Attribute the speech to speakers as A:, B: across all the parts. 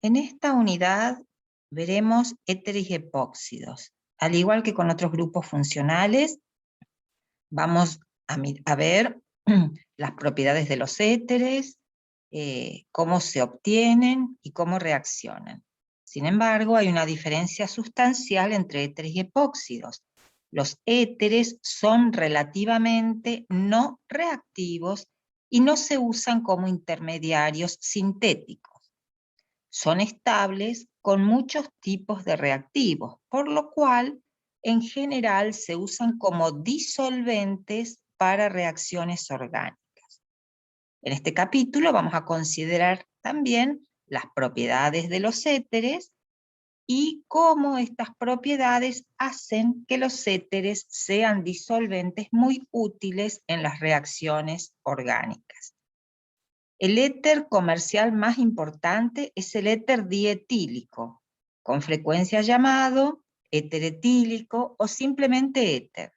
A: En esta unidad veremos éteres y epóxidos. Al igual que con otros grupos funcionales, vamos a ver las propiedades de los éteres, cómo se obtienen y cómo reaccionan. Sin embargo, hay una diferencia sustancial entre éteres y epóxidos. Los éteres son relativamente no reactivos y no se usan como intermediarios sintéticos. Son estables con muchos tipos de reactivos, por lo cual en general se usan como disolventes para reacciones orgánicas. En este capítulo vamos a considerar también las propiedades de los éteres y cómo estas propiedades hacen que los éteres sean disolventes muy útiles en las reacciones orgánicas. El éter comercial más importante es el éter dietílico, con frecuencia llamado éter etílico o simplemente éter.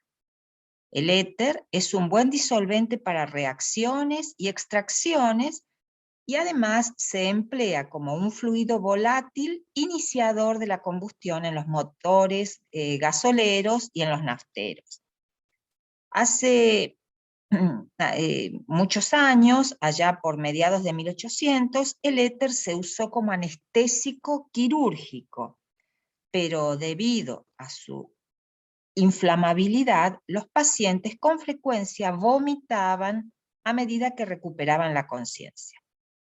A: El éter es un buen disolvente para reacciones y extracciones y además se emplea como un fluido volátil iniciador de la combustión en los motores gasoleros y en los nafteros. Hace muchos años, allá por mediados de 1800, el éter se usó como anestésico quirúrgico, pero debido a su inflamabilidad, los pacientes con frecuencia vomitaban a medida que recuperaban la conciencia.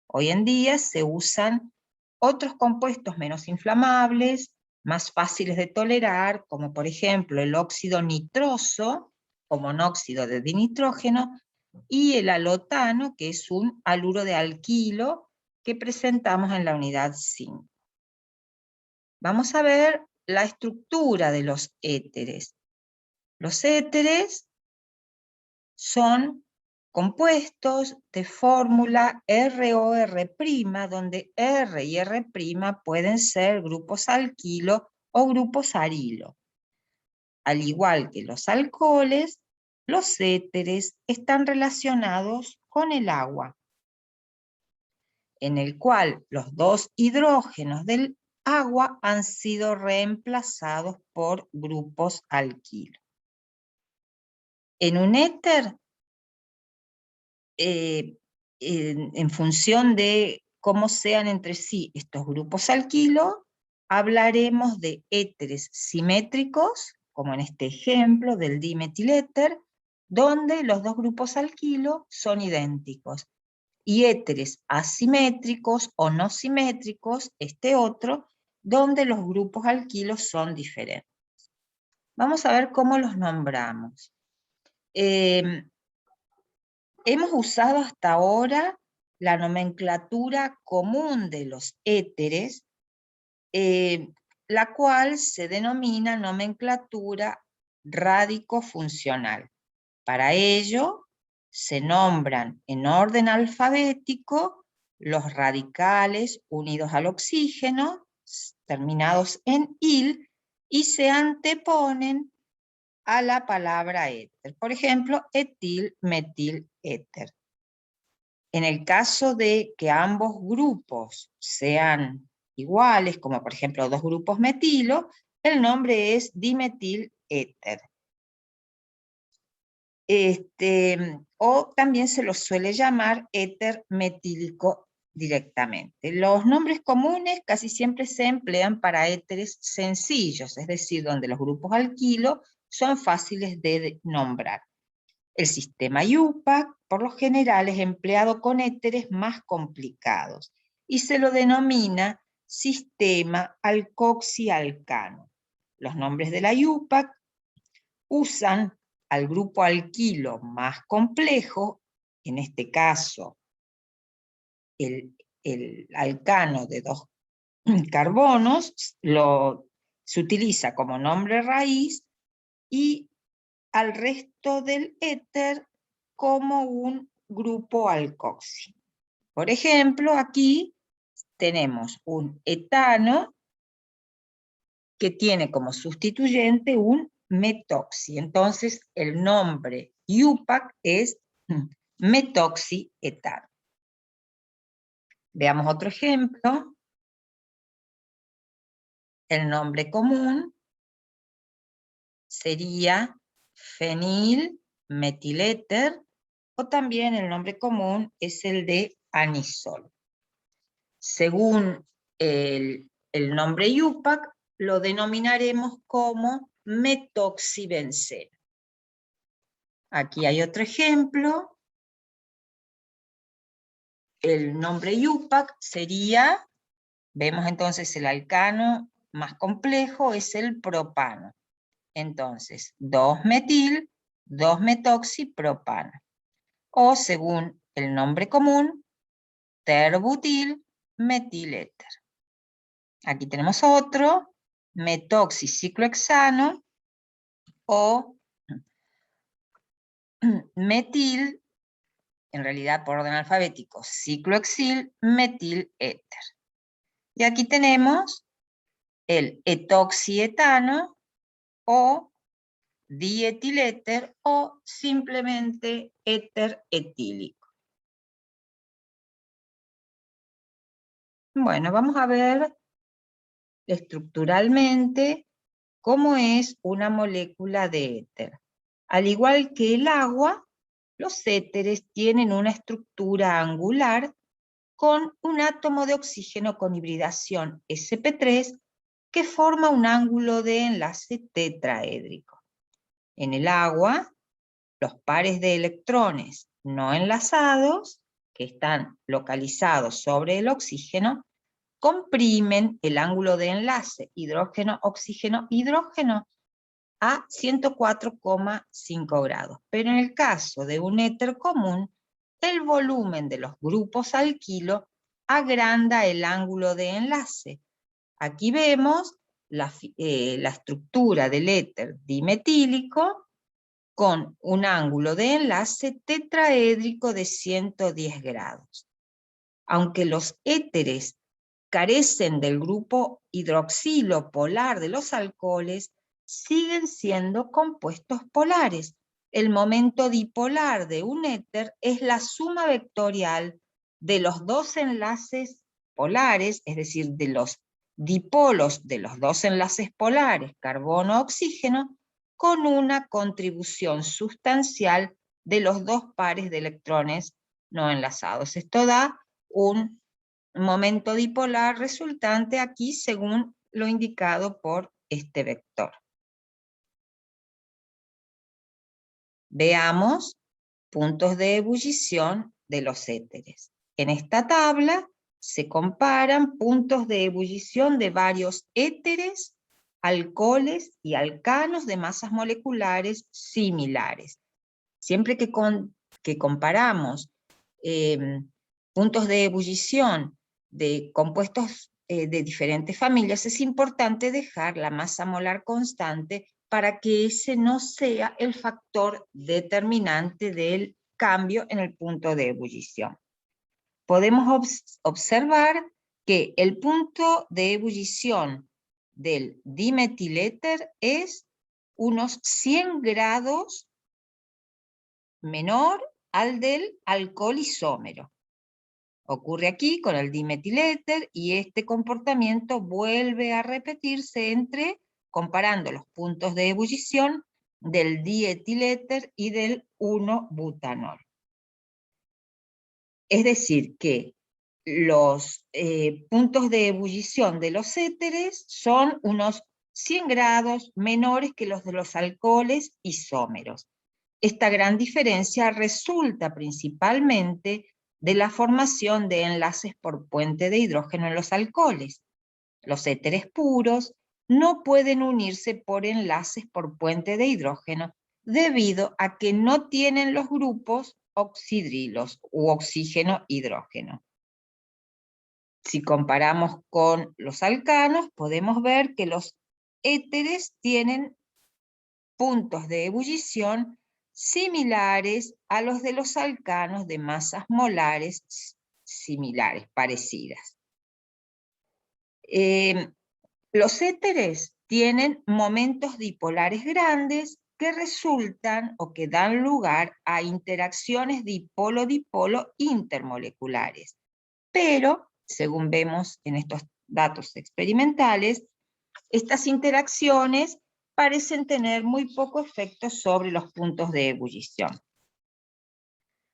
A: Hoy en día se usan otros compuestos menos inflamables, más fáciles de tolerar, como por ejemplo el óxido nitroso, o monóxido de dinitrógeno, y el alotano, que es un haluro de alquilo que presentamos en la unidad 5. Vamos a ver la estructura de los éteres. Los éteres son compuestos de fórmula ROR', donde R y R' pueden ser grupos alquilo o grupos arilo. Al igual que los alcoholes, los éteres están relacionados con el agua, en el cual los dos hidrógenos del agua han sido reemplazados por grupos alquilo. En un éter, en función de cómo sean entre sí estos grupos alquilo, hablaremos de éteres simétricos, como en este ejemplo del dimetiléter, donde los dos grupos alquilo son idénticos, y éteres asimétricos o no simétricos, este otro, donde los grupos alquilos son diferentes. Vamos a ver cómo los nombramos. Hemos usado hasta ahora la nomenclatura común de los éteres, la cual se denomina nomenclatura radicofuncional. Para ello, se nombran en orden alfabético los radicales unidos al oxígeno, terminados en -il, y se anteponen a la palabra éter. Por ejemplo, etil, metil, éter. En el caso de que ambos grupos sean iguales, como por ejemplo dos grupos metilo, el nombre es dimetil éter. O también se los suele llamar éter metílico directamente. Los nombres comunes casi siempre se emplean para éteres sencillos, es decir, donde los grupos alquilo son fáciles de nombrar. El sistema IUPAC, por lo general, es empleado con éteres más complicados y se lo denomina sistema alcoxialcano. Los nombres de la IUPAC usan al grupo alquilo más complejo, en este caso el alcano de 2 carbonos, se utiliza como nombre raíz, y al resto del éter como un grupo alcoxi. Por ejemplo, aquí tenemos un etano que tiene como sustituyente un metoxi. Entonces, el nombre IUPAC es metoxietano. Veamos otro ejemplo. el nombre común sería fenilmetiléter, o también el nombre común es el de anisol. Según el nombre IUPAC, lo denominaremos como metoxibenceno. Aquí hay otro ejemplo. El nombre IUPAC sería, vemos entonces el alcano más complejo, es el propano. Entonces, 2-metil, 2-metoxipropano. O según el nombre común, terbutil metiléter. Aquí tenemos otro, metoxiciclohexano o metil, en realidad por orden alfabético, ciclohexil metiléter. Y aquí tenemos el etoxietano o dietiléter o simplemente éter etílico. Bueno, vamos a ver estructuralmente cómo es una molécula de éter. Al igual que el agua, los éteres tienen una estructura angular con un átomo de oxígeno con hibridación sp3 que forma un ángulo de enlace tetraédrico. En el agua, los pares de electrones no enlazados, que están localizados sobre el oxígeno, comprimen el ángulo de enlace hidrógeno-oxígeno-hidrógeno a 104,5 grados. Pero en el caso de un éter común, el volumen de los grupos alquilo agranda el ángulo de enlace. Aquí vemos la estructura del éter dimetílico con un ángulo de enlace tetraédrico de 110 grados. Aunque los éteres carecen del grupo hidroxilo polar de los alcoholes, siguen siendo compuestos polares. El momento dipolar de un éter es la suma vectorial de los dos enlaces polares, es decir, de los dipolos de los dos enlaces polares, carbono-oxígeno, con una contribución sustancial de los dos pares de electrones no enlazados. Esto da un momento dipolar resultante aquí según lo indicado por este vector. Veamos puntos de ebullición de los éteres. En esta tabla se comparan puntos de ebullición de varios éteres, alcoholes y alcanos de masas moleculares similares. Siempre que comparamos puntos de ebullición de compuestos de diferentes familias, es importante dejar la masa molar constante para que ese no sea el factor determinante del cambio en el punto de ebullición. Podemos observar que el punto de ebullición del dimetiléter es unos 100 grados menor al del alcohol isómero. Ocurre aquí con el dimetiléter y este comportamiento vuelve a repetirse comparando los puntos de ebullición del dietiléter y del 1-butanol. Es decir, que los puntos de ebullición de los éteres son unos 100 grados menores que los de los alcoholes isómeros. Esta gran diferencia resulta principalmente de la formación de enlaces por puente de hidrógeno en los alcoholes. Los éteres puros no pueden unirse por enlaces por puente de hidrógeno debido a que no tienen los grupos oxidrilos u oxígeno-hidrógeno. Si comparamos con los alcanos, podemos ver que los éteres tienen puntos de ebullición similares a los de los alcanos de masas molares similares, parecidas. Los éteres tienen momentos dipolares grandes que resultan o que dan lugar a interacciones dipolo-dipolo intermoleculares. Pero, según vemos en estos datos experimentales, Estas interacciones parecen tener muy poco efecto sobre los puntos de ebullición.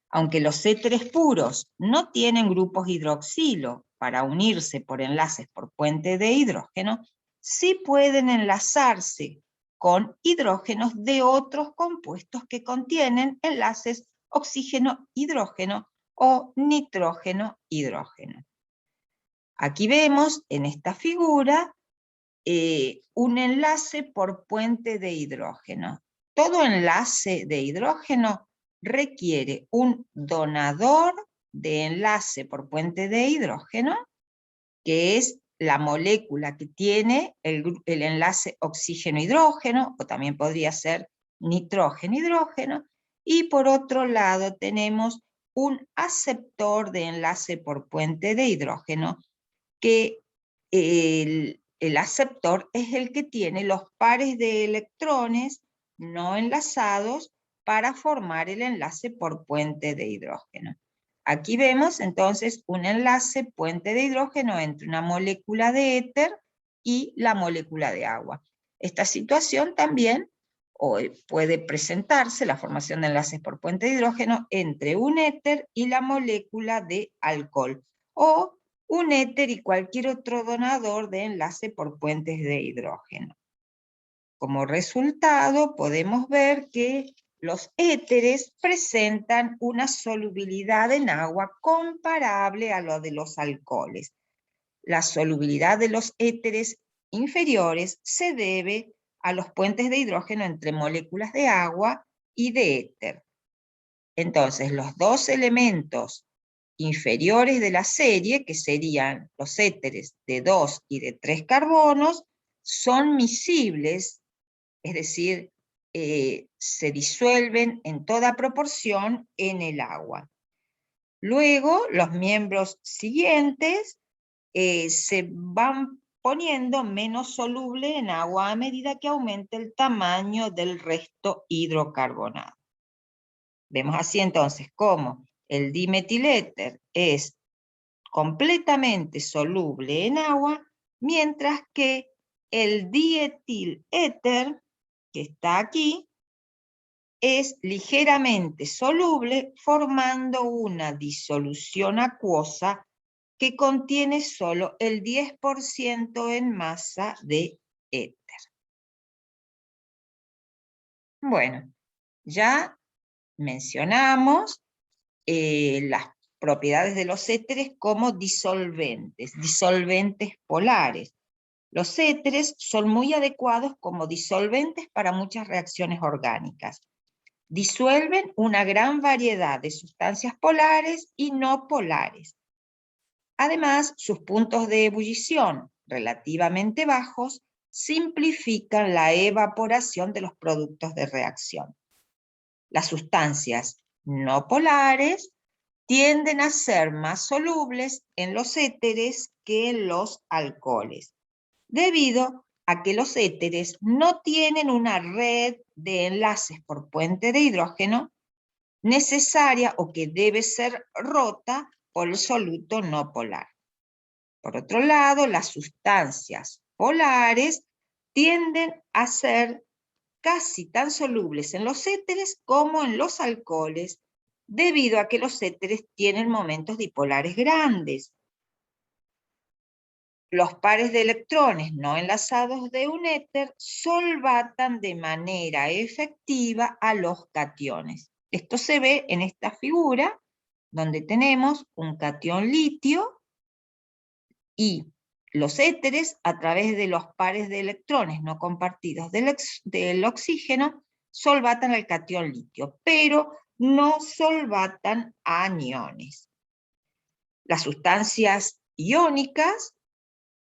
A: Aunque los éteres puros no tienen grupos hidroxilo para unirse por enlaces por puente de hidrógeno, sí pueden enlazarse con hidrógenos de otros compuestos que contienen enlaces oxígeno-hidrógeno o nitrógeno-hidrógeno. Aquí vemos en esta figura un enlace por puente de hidrógeno. Todo enlace de hidrógeno requiere un donador de enlace por puente de hidrógeno, que es la molécula que tiene el enlace oxígeno-hidrógeno, o también podría ser nitrógeno-hidrógeno, y por otro lado tenemos un aceptor de enlace por puente de hidrógeno, que el aceptor es el que tiene los pares de electrones no enlazados para formar el enlace por puente de hidrógeno. Aquí vemos entonces un enlace puente de hidrógeno entre una molécula de éter y la molécula de agua. Esta situación también puede presentarse, la formación de enlaces por puente de hidrógeno, entre un éter y la molécula de alcohol, o un éter y cualquier otro donador de enlace por puentes de hidrógeno. Como resultado, podemos ver que los éteres presentan una solubilidad en agua comparable a lo de los alcoholes. La solubilidad de los éteres inferiores se debe a los puentes de hidrógeno entre moléculas de agua y de éter. Entonces, los dos elementos inferiores de la serie, que serían los éteres de 2 y de 3 carbonos, son miscibles, es decir, se disuelven en toda proporción en el agua. Luego, los miembros siguientes se van poniendo menos soluble en agua a medida que aumenta el tamaño del resto hidrocarbonado. Vemos así entonces cómo el dimetiléter es completamente soluble en agua, mientras que el dietiléter, que está aquí, es ligeramente soluble, formando una disolución acuosa que contiene solo el 10% en masa de éter. Bueno, ya mencionamos las propiedades de los éteres como disolventes polares. Los éteres son muy adecuados como disolventes para muchas reacciones orgánicas. Disuelven una gran variedad de sustancias polares y no polares. Además, sus puntos de ebullición relativamente bajos simplifican la evaporación de los productos de reacción. Las sustancias no polares tienden a ser más solubles en los éteres que en los alcoholes, debido a que los éteres no tienen una red de enlaces por puente de hidrógeno necesaria o que debe ser rota por el soluto no polar. Por otro lado, las sustancias polares tienden a ser casi tan solubles en los éteres como en los alcoholes, debido a que los éteres tienen momentos dipolares grandes. Los pares de electrones no enlazados de un éter solvatan de manera efectiva a los cationes. Esto se ve en esta figura, donde tenemos un catión litio y los éteres, a través de los pares de electrones no compartidos del oxígeno, solvatan al catión litio, pero no solvatan aniones. Las sustancias iónicas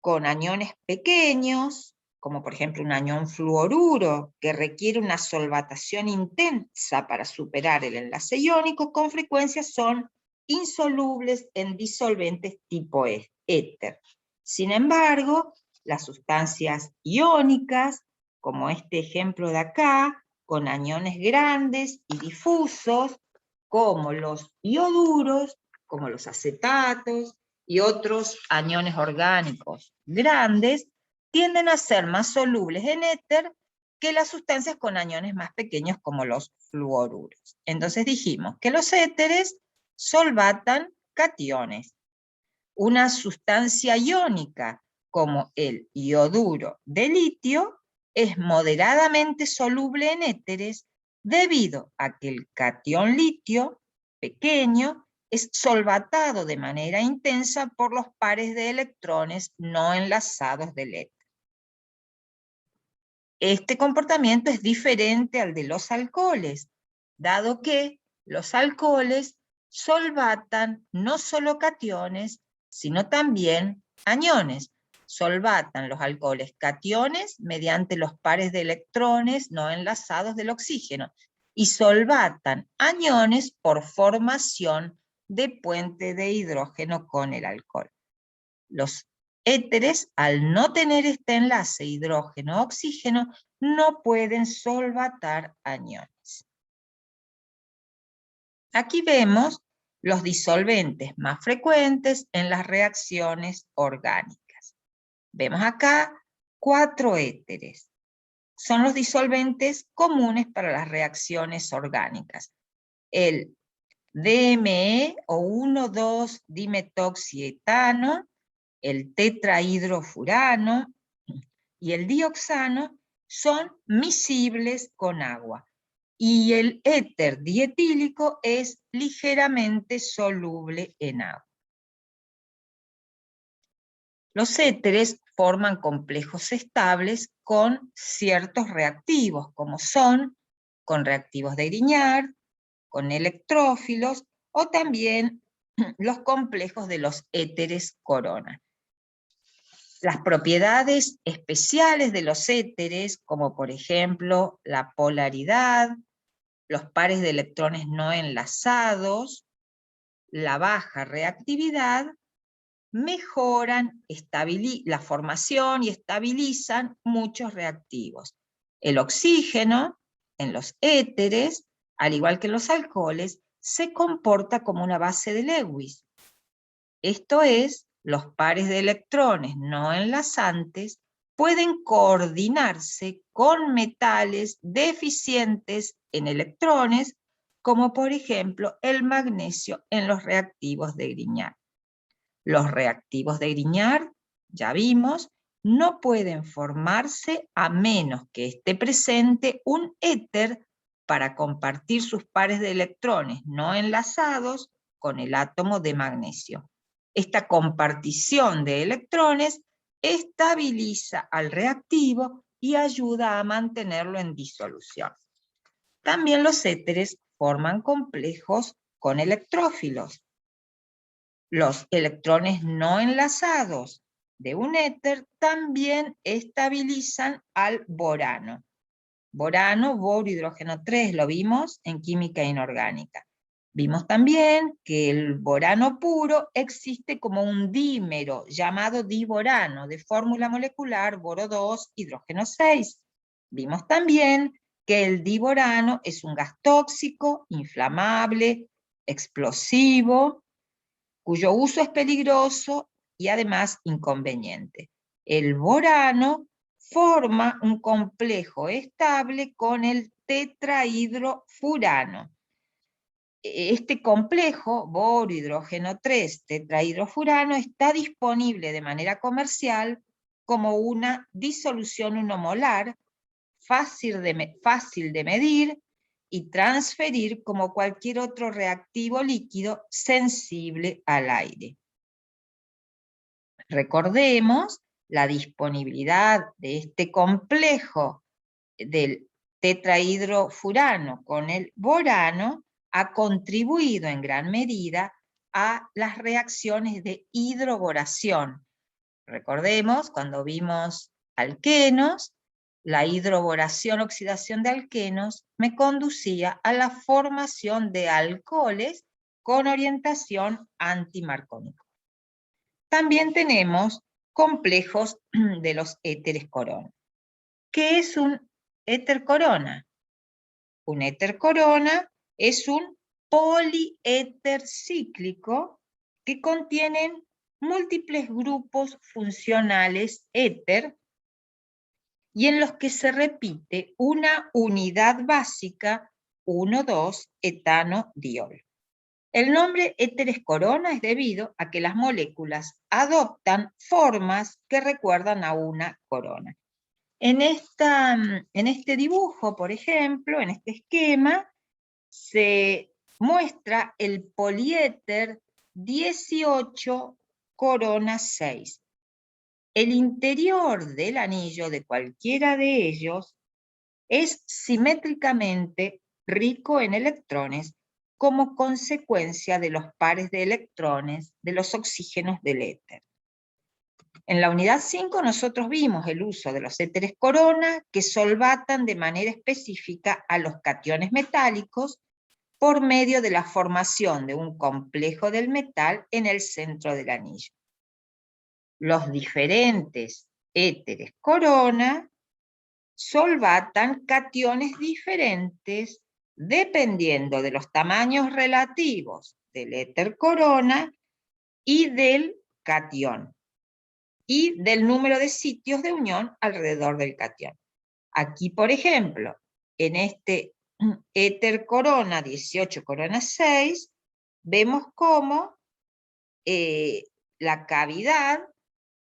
A: con aniones pequeños, como por ejemplo un anión fluoruro, que requiere una solvatación intensa para superar el enlace iónico, con frecuencia son insolubles en disolventes tipo éter. Sin embargo, las sustancias iónicas, como este ejemplo de acá, con aniones grandes y difusos, como los ioduros, como los acetatos, y otros aniones orgánicos grandes, tienden a ser más solubles en éter que las sustancias con aniones más pequeños como los fluoruros. Entonces dijimos que los éteres solvatan cationes. Una sustancia iónica como el ioduro de litio es moderadamente soluble en éteres debido a que el catión litio pequeño es solvatado de manera intensa por los pares de electrones no enlazados del éter. Este comportamiento es diferente al de los alcoholes, dado que los alcoholes solvatan no solo cationes, sino también aniones. Solvatan los alcoholes cationes mediante los pares de electrones no enlazados del oxígeno, y solvatan aniones por formación de puente de hidrógeno con el alcohol. Los éteres, al no tener este enlace hidrógeno-oxígeno, no pueden solvatar aniones. Aquí vemos los disolventes más frecuentes en las reacciones orgánicas. Vemos acá 4 éteres. Son los disolventes comunes para las reacciones orgánicas. El DME o 1,2-dimetoxietano, el tetrahidrofurano y el dioxano son miscibles con agua, y el éter dietílico es ligeramente soluble en agua. Los éteres forman complejos estables con ciertos reactivos, como son con reactivos de Grignard, con electrófilos, o también los complejos de los éteres corona. Las propiedades especiales de los éteres, como por ejemplo la polaridad, los pares de electrones no enlazados, la baja reactividad, mejoran la formación y estabilizan muchos reactivos. El oxígeno en los éteres, al igual que los alcoholes, se comporta como una base de Lewis. Esto es, los pares de electrones no enlazantes pueden coordinarse con metales deficientes en electrones, como por ejemplo el magnesio en los reactivos de Grignard. Los reactivos de Grignard, ya vimos, no pueden formarse a menos que esté presente un éter para compartir sus pares de electrones no enlazados con el átomo de magnesio. Esta compartición de electrones estabiliza al reactivo y ayuda a mantenerlo en disolución. También los éteres forman complejos con electrófilos. Los electrones no enlazados de un éter también estabilizan al borano. Borano, boro, hidrógeno 3, lo vimos en química inorgánica. Vimos también que el borano puro existe como un dímero llamado diborano, de fórmula molecular boro 2, hidrógeno 6. Vimos también que el diborano es un gas tóxico, inflamable, explosivo, cuyo uso es peligroso y además inconveniente. El borano forma un complejo estable con el tetrahidrofurano. Este complejo, boro, hidrógeno 3, tetrahidrofurano, está disponible de manera comercial como una disolución unomolar, fácil de medir y transferir como cualquier otro reactivo líquido sensible al aire. Recordemos la disponibilidad de este complejo del tetrahidrofurano con el borano ha contribuido en gran medida a las reacciones de hidroboración. Recordemos, cuando vimos alquenos, la hidroboración, oxidación de alquenos, me conducía a la formación de alcoholes con orientación antimarcónica. También tenemos complejos de los éteres corona. ¿Qué es un éter corona? Un éter corona es un poliéter cíclico que contienen múltiples grupos funcionales éter y en los que se repite una unidad básica 1,2-etanodiol. El nombre éteres corona es debido a que las moléculas adoptan formas que recuerdan a una corona. En este dibujo, por ejemplo, en este esquema, se muestra el poliéter 18 corona 6. El interior del anillo de cualquiera de ellos es simétricamente rico en electrones como consecuencia de los pares de electrones de los oxígenos del éter. En la unidad 5 nosotros vimos el uso de los éteres corona que solvatan de manera específica a los cationes metálicos por medio de la formación de un complejo del metal en el centro del anillo. Los diferentes éteres corona solvatan cationes diferentes dependiendo de los tamaños relativos del éter corona y del catión, y del número de sitios de unión alrededor del catión. Aquí, por ejemplo, en este éter corona 18 corona 6, vemos cómo la cavidad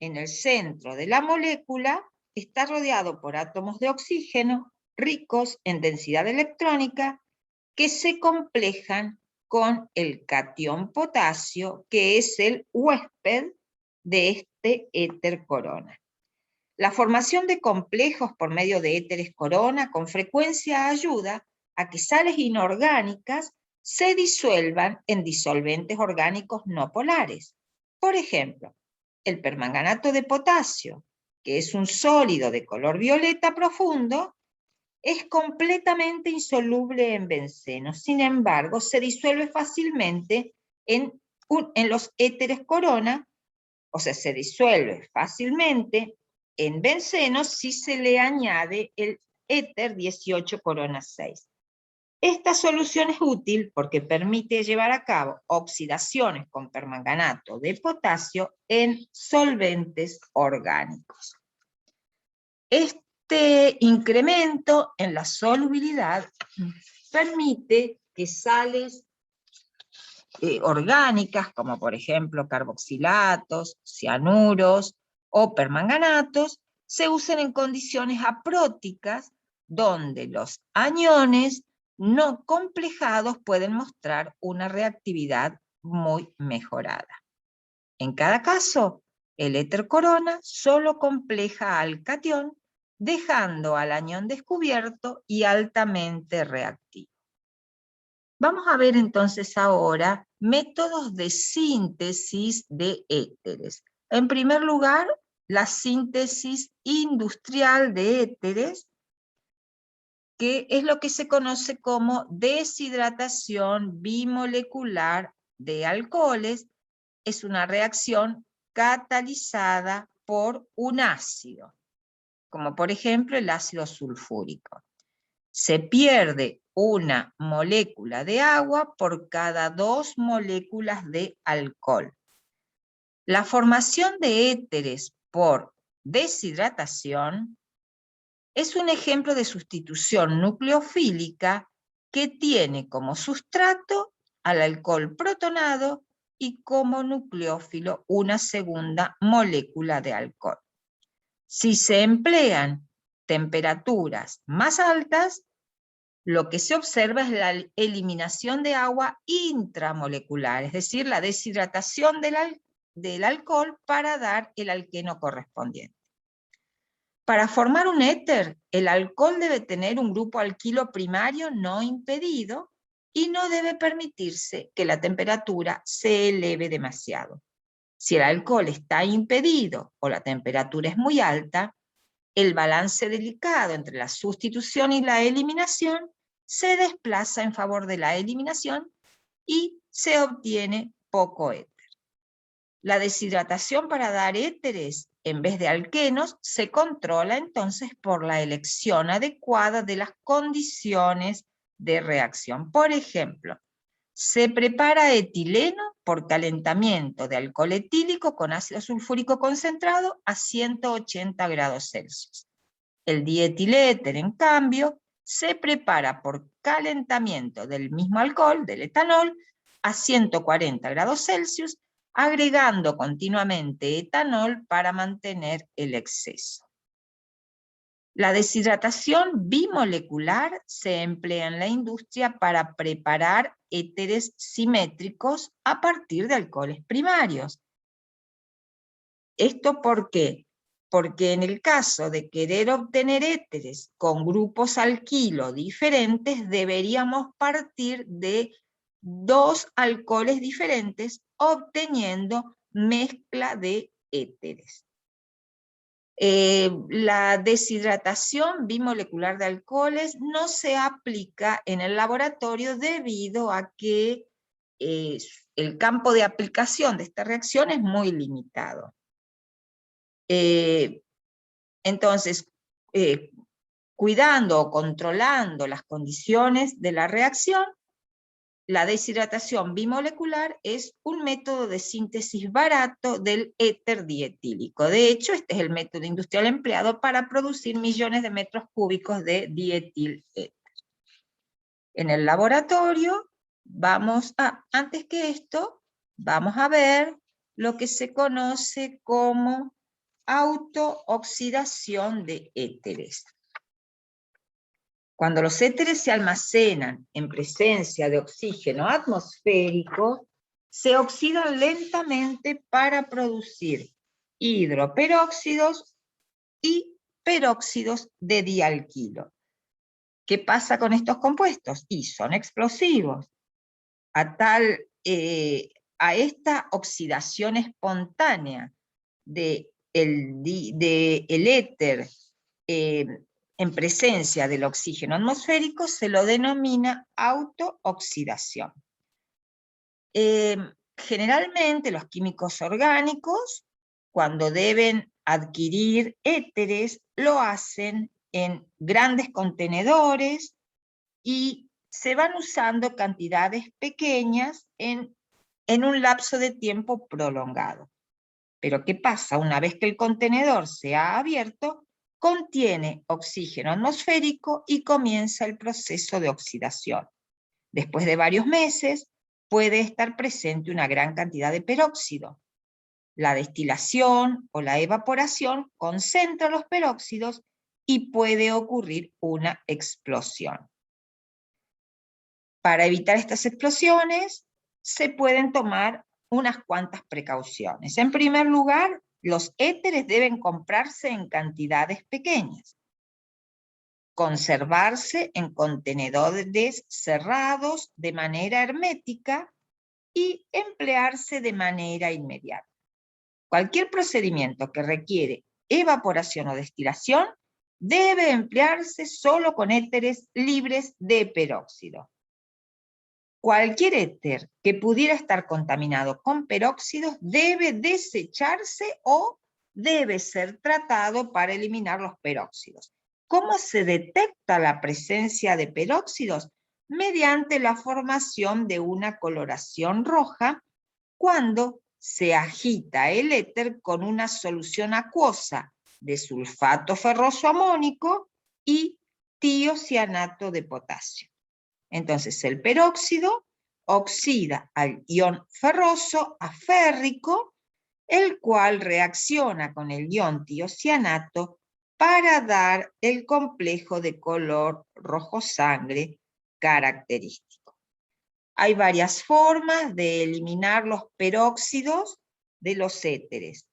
A: en el centro de la molécula está rodeado por átomos de oxígeno ricos en densidad electrónica que se complejan con el catión potasio, que es el huésped de este éter corona. La formación de complejos por medio de éteres corona con frecuencia ayuda a que sales inorgánicas se disuelvan en disolventes orgánicos no polares. Por ejemplo, el permanganato de potasio, que es un sólido de color violeta profundo, es completamente insoluble en benceno. Sin embargo, se disuelve fácilmente en los éteres corona, o sea, se disuelve fácilmente en benceno si se le añade el éter 18 corona 6. Esta solución es útil porque permite llevar a cabo oxidaciones con permanganato de potasio en solventes orgánicos. Este incremento en la solubilidad permite que sales orgánicas, como por ejemplo carboxilatos, cianuros o permanganatos, se usen en condiciones apróticas donde los aniones no complejados pueden mostrar una reactividad muy mejorada. En cada caso, el éter corona solo compleja al catión, dejando al anión descubierto y altamente reactivo. Vamos a ver entonces ahora métodos de síntesis de éteres. En primer lugar, la síntesis industrial de éteres, que es lo que se conoce como deshidratación bimolecular de alcoholes. Es una reacción catalizada por un ácido, como por ejemplo el ácido sulfúrico. Se pierde una molécula de agua por cada 2 moléculas de alcohol. La formación de éteres por deshidratación es un ejemplo de sustitución nucleofílica que tiene como sustrato al alcohol protonado y como nucleófilo una segunda molécula de alcohol. Si se emplean temperaturas más altas, lo que se observa es la eliminación de agua intramolecular, es decir, la deshidratación del alcohol para dar el alqueno correspondiente. Para formar un éter, el alcohol debe tener un grupo alquilo primario no impedido y no debe permitirse que la temperatura se eleve demasiado. Si el alcohol está impedido o la temperatura es muy alta, el balance delicado entre la sustitución y la eliminación se desplaza en favor de la eliminación y se obtiene poco éter. La deshidratación para dar éteres en vez de alquenos se controla entonces por la elección adecuada de las condiciones de reacción. Por ejemplo, se prepara etileno por calentamiento de alcohol etílico con ácido sulfúrico concentrado a 180 grados Celsius. El dietiléter, en cambio, se prepara por calentamiento del mismo alcohol, del etanol, a 140 grados Celsius, agregando continuamente etanol para mantener el exceso. La deshidratación bimolecular se emplea en la industria para preparar éteres simétricos a partir de alcoholes primarios. ¿Esto por qué? Porque en el caso de querer obtener éteres con grupos alquilo diferentes, deberíamos partir de dos alcoholes diferentes, obteniendo mezcla de éteres. La deshidratación bimolecular de alcoholes no se aplica en el laboratorio debido a que el campo de aplicación de esta reacción es muy limitado. Entonces, cuidando o controlando las condiciones de la reacción, la deshidratación bimolecular es un método de síntesis barato del éter dietílico. De hecho, este es el método industrial empleado para producir millones de metros cúbicos de dietiléter. En el laboratorio, antes que esto, vamos a ver lo que se conoce como autooxidación de éteres. Cuando los éteres se almacenan en presencia de oxígeno atmosférico, se oxidan lentamente para producir hidroperóxidos y peróxidos de dialquilo. ¿Qué pasa con estos compuestos? Y son explosivos. A esta oxidación espontánea del éter en presencia del oxígeno atmosférico se lo denomina autooxidación. Generalmente los químicos orgánicos, cuando deben adquirir éteres, lo hacen en grandes contenedores y se van usando cantidades pequeñas en un lapso de tiempo prolongado. Pero ¿qué pasa? Una vez que el contenedor se ha abierto, contiene oxígeno atmosférico y comienza el proceso de oxidación. Después de varios meses, puede estar presente una gran cantidad de peróxido. La destilación o la evaporación concentra los peróxidos y puede ocurrir una explosión. Para evitar estas explosiones, se pueden tomar unas cuantas precauciones. En primer lugar, los éteres deben comprarse en cantidades pequeñas, conservarse en contenedores cerrados de manera hermética y emplearse de manera inmediata. Cualquier procedimiento que requiere evaporación o destilación debe emplearse solo con éteres libres de peróxido. Cualquier éter que pudiera estar contaminado con peróxidos debe desecharse o debe ser tratado para eliminar los peróxidos. ¿Cómo se detecta la presencia de peróxidos? Mediante la formación de una coloración roja cuando se agita el éter con una solución acuosa de sulfato ferroso amónico y tiocianato de potasio. Entonces el peróxido oxida al ion ferroso a férrico, el cual reacciona con el ion tiocianato para dar el complejo de color rojo sangre característico. Hay varias formas de eliminar los peróxidos de los éteres.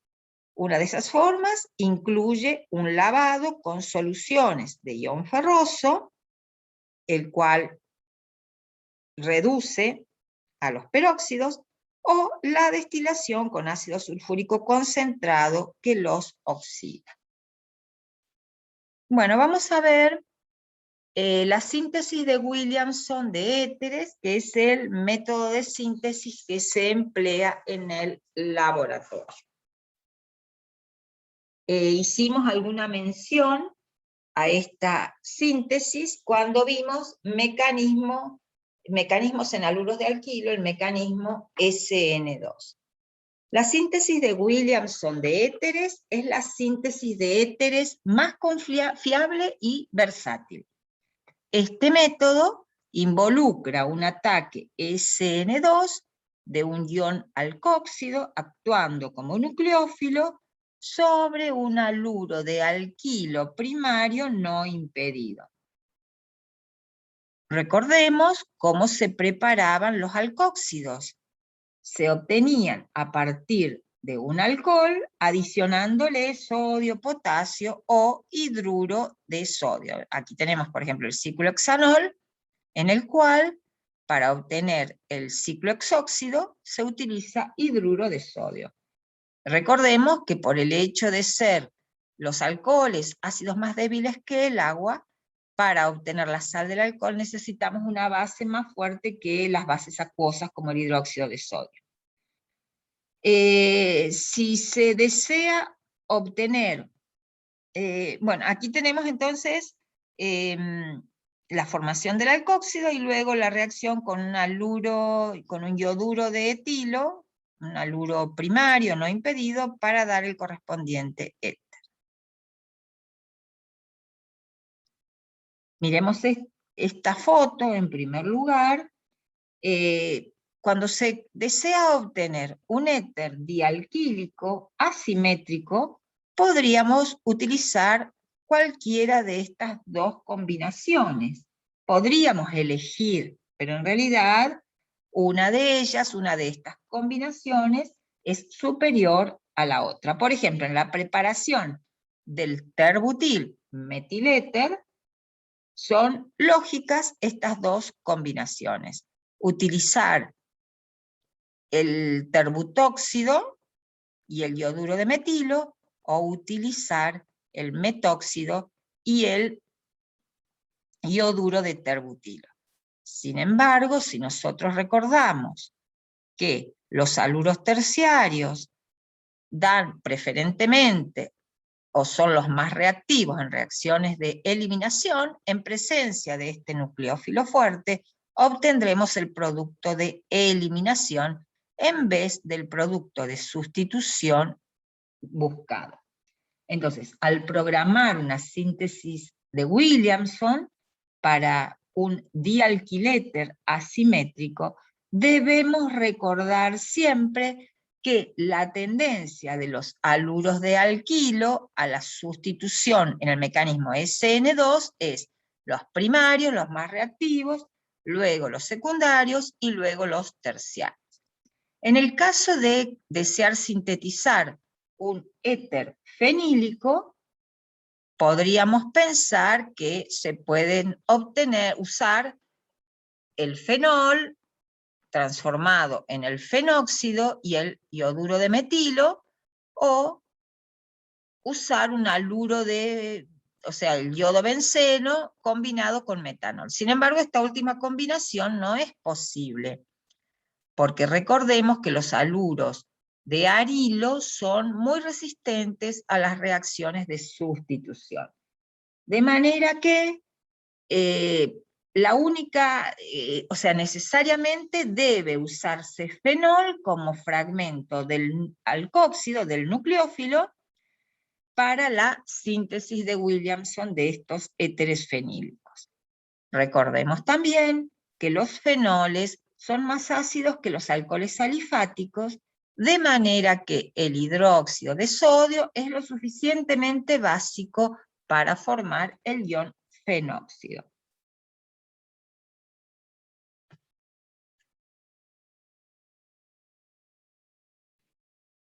A: Una de esas formas incluye un lavado con soluciones de ion ferroso, el cual reduce a los peróxidos, o la destilación con ácido sulfúrico concentrado que los oxida. Bueno, vamos a ver la síntesis de Williamson de éteres, que es el método de síntesis que se emplea en el laboratorio. Hicimos alguna mención a esta síntesis cuando vimos mecanismos en haluros de alquilo, el mecanismo SN2. La síntesis de Williamson de éteres es la síntesis de éteres más confiable y versátil. Este método involucra un ataque SN2 de un ion alcóxido actuando como nucleófilo sobre un haluro de alquilo primario no impedido. Recordemos cómo se preparaban los alcóxidos. Se obtenían a partir de un alcohol adicionándole sodio, potasio o hidruro de sodio. Aquí tenemos, por ejemplo, el ciclohexanol, en el cual, para obtener el ciclohexóxido, se utiliza hidruro de sodio. Recordemos que por el hecho de ser los alcoholes ácidos más débiles que el agua, para obtener la sal del alcohol necesitamos una base más fuerte que las bases acuosas como el hidróxido de sodio. Si se desea obtener, bueno, aquí tenemos entonces la formación del alcóxido y luego la reacción con un haluro, con un ioduro de etilo, un haluro primario no impedido, para dar el correspondiente éter. Miremos esta foto en primer lugar. Cuando se desea obtener un éter dialquílico asimétrico, podríamos utilizar cualquiera de estas dos combinaciones. Podríamos elegir, pero en realidad una de ellas, una de estas combinaciones, es superior a la otra. Por ejemplo, en la preparación del terbutil metiléter, son lógicas estas dos combinaciones. Utilizar el terbutóxido y el ioduro de metilo, o utilizar el metóxido y el ioduro de terbutilo. Sin embargo, si nosotros recordamos que los haluros terciarios dan preferentemente o son los más reactivos en reacciones de eliminación, en presencia de este nucleófilo fuerte, obtendremos el producto de eliminación en vez del producto de sustitución buscado. Entonces, al programar una síntesis de Williamson para un dialquiléter asimétrico, debemos recordar siempre que la tendencia de los haluros de alquilo a la sustitución en el mecanismo SN2 es los primarios, los más reactivos, luego los secundarios y luego los terciarios. En el caso de desear sintetizar un éter fenílico, podríamos pensar que se pueden usar el fenol transformado en el fenóxido y el ioduro de metilo, o usar un haluro o sea, el yodo benceno combinado con metanol. Sin embargo, esta última combinación no es posible, porque recordemos que los haluros de arilo son muy resistentes a las reacciones de sustitución. De manera que la única, o sea, necesariamente debe usarse fenol como fragmento del alcóxido, del nucleófilo, para la síntesis de Williamson de estos éteres fenílicos. Recordemos también que los fenoles son más ácidos que los alcoholes alifáticos, de manera que el hidróxido de sodio es lo suficientemente básico para formar el ion fenóxido.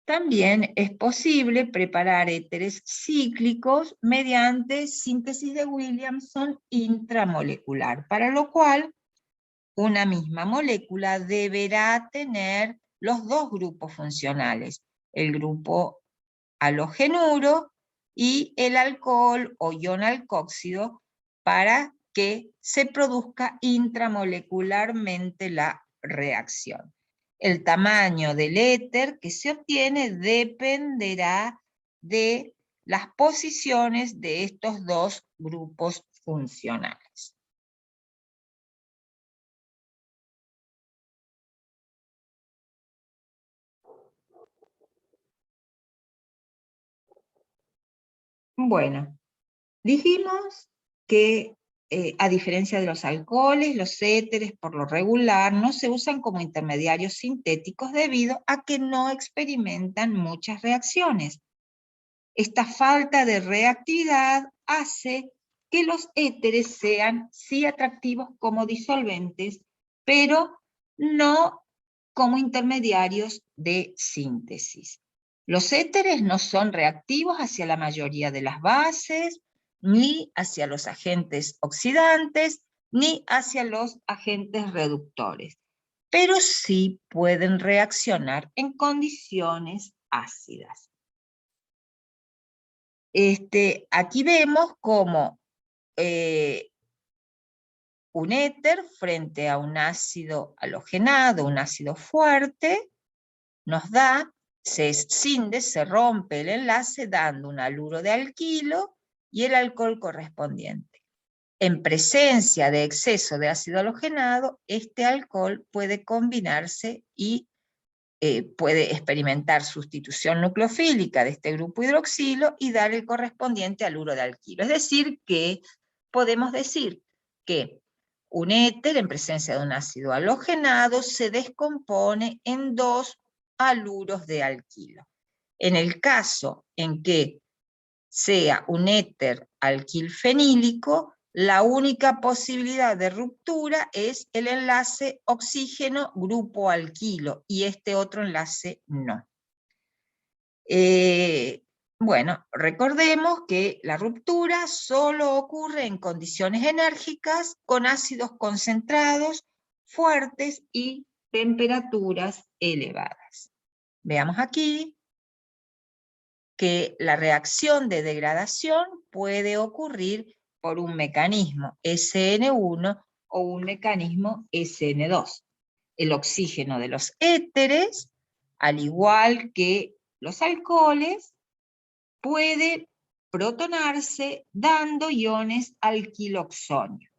A: También es posible preparar éteres cíclicos mediante síntesis de Williamson intramolecular, para lo cual una misma molécula deberá tener los dos grupos funcionales, el grupo halogenuro y el alcohol o ion alcóxido, para que se produzca intramolecularmente la reacción. El tamaño del éter que se obtiene dependerá de las posiciones de estos dos grupos funcionales. Bueno, dijimos que a diferencia de los alcoholes, los éteres por lo regular no se usan como intermediarios sintéticos debido a que no experimentan muchas reacciones. Esta falta de reactividad hace que los éteres sean sí atractivos como disolventes, pero no como intermediarios de síntesis. Los éteres no son reactivos hacia la mayoría de las bases, ni hacia los agentes oxidantes, ni hacia los agentes reductores, pero sí pueden reaccionar en condiciones ácidas. Aquí vemos cómo un éter frente a un ácido halogenado, un ácido fuerte, nos da, se escinde, se rompe el enlace dando un haluro de alquilo y el alcohol correspondiente. En presencia de exceso de ácido halogenado, este alcohol puede combinarse y puede experimentar sustitución nucleofílica de este grupo hidroxilo y dar el correspondiente haluro de alquilo. Es decir, que podemos decir que un éter en presencia de un ácido halogenado se descompone en 2 haluros de alquilo. En el caso en que sea un éter alquilfenílico, la única posibilidad de ruptura es el enlace oxígeno-grupo alquilo, y este otro enlace no. Bueno, recordemos que la ruptura solo ocurre en condiciones enérgicas con ácidos concentrados, fuertes y temperaturas elevadas. Veamos aquí que la reacción de degradación puede ocurrir por un mecanismo SN1 o un mecanismo SN2. El oxígeno de los éteres, al igual que los alcoholes, puede protonarse dando iones alquiloxonio.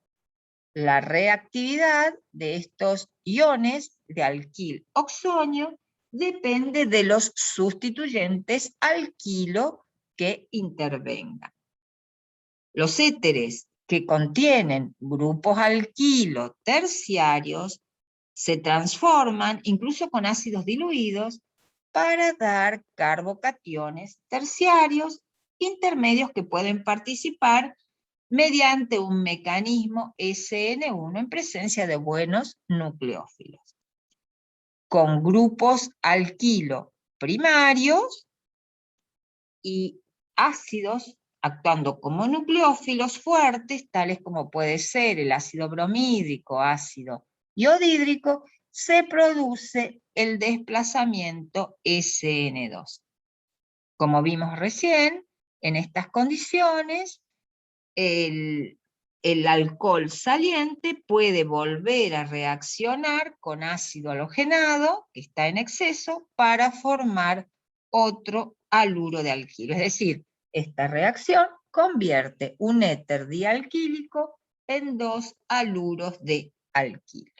A: La reactividad de estos iones de alquiloxonio depende de los sustituyentes alquilo que intervengan. Los éteres que contienen grupos alquilo terciarios se transforman, incluso con ácidos diluidos, para dar carbocationes terciarios intermedios que pueden participar mediante un mecanismo SN1 en presencia de buenos nucleófilos. Con grupos alquilo primarios y ácidos actuando como nucleófilos fuertes, tales como puede ser el ácido bromídrico, ácido iodídrico, se produce el desplazamiento SN2. Como vimos recién, en estas condiciones, el alcohol saliente puede volver a reaccionar con ácido halogenado, que está en exceso, para formar otro haluro de alquilo. Es decir, esta reacción convierte un éter dialquílico en 2 haluros de alquilo.